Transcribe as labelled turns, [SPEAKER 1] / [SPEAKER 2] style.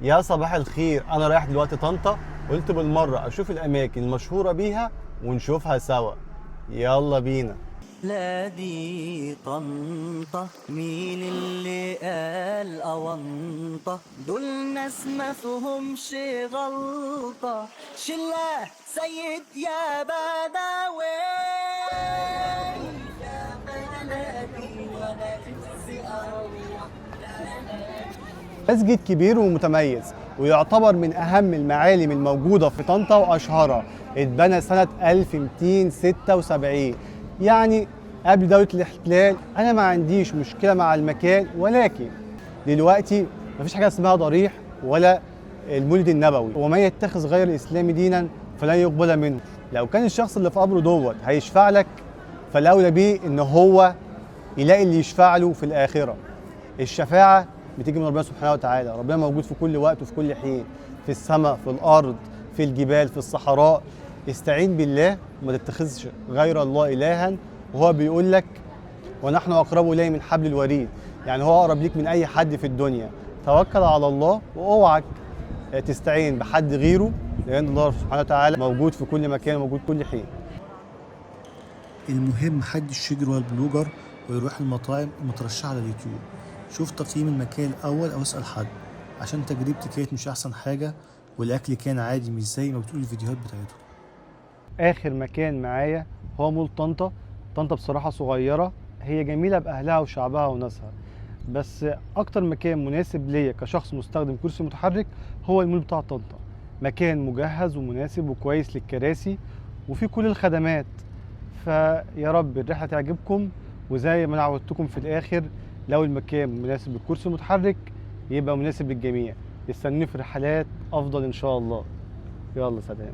[SPEAKER 1] يا صباح الخير، انا رايح دلوقتي طنطا. قلت بالمره اشوف الاماكن المشهوره بيها ونشوفها سوا. يلا بينا.
[SPEAKER 2] لا دي طنطا، مين اللي قال أونطة؟ دول ناس ما فيهمش غلطة، شله سيد يا بدوي يا بلدي ولا نفسي أروح.
[SPEAKER 1] مسجد كبير ومتميز، ويعتبر من اهم المعالم الموجوده في طنطا واشهرها. اتبنى سنه 1276، يعني قبل دوله الاحتلال. انا ما عنديش مشكله مع المكان، ولكن دلوقتي مفيش حاجه اسمها ضريح ولا المولد النبوي. ومن يتخذ غير الاسلام دينا فلن يقبل منه. لو كان الشخص اللي في قبره دوت هيشفع لك، فالاولى بيه ان هو يلاقي اللي يشفع له في الاخره. الشفاعه بتيجي من ربنا سبحانه وتعالى. ربنا موجود في كل وقت وفي كل حين، في السماء، في الارض، في الجبال، في الصحراء. استعين بالله وما تتخذش غير الله الها. وهو بيقول لك: ونحن اقرب اليه من حبل الوريد. يعني هو اقرب ليك من اي حد في الدنيا. توكل على الله واوعك تستعين بحد غيره، لان الله سبحانه وتعالى موجود في كل مكان وموجود كل حين.
[SPEAKER 3] المهم محدش يجري ورا البلوجر ويروح المطاعم المترشحة على اليوتيوب. شوف تقييم المكان الأول أو اسأل حد، عشان تجربتي كانت مش أحسن حاجة، والأكل كان عادي مش زي ما بتقول الفيديوهات بتاعتهم.
[SPEAKER 1] اخر مكان معايا هو مول طنطا. طنطا بصراحه صغيره، هي جميله باهلها وشعبها وناسها، بس اكتر مكان مناسب ليا كشخص مستخدم كرسي متحرك هو المول بتاع طنطا. مكان مجهز ومناسب وكويس للكراسي وفيه كل الخدمات. فيا رب الرحله تعجبكم، وزي ما انا عودتكم في الاخر، لو المكان مناسب للكرسي المتحرك يبقى مناسب للجميع. استنوني في رحلات افضل ان شاء الله. يلا سلام.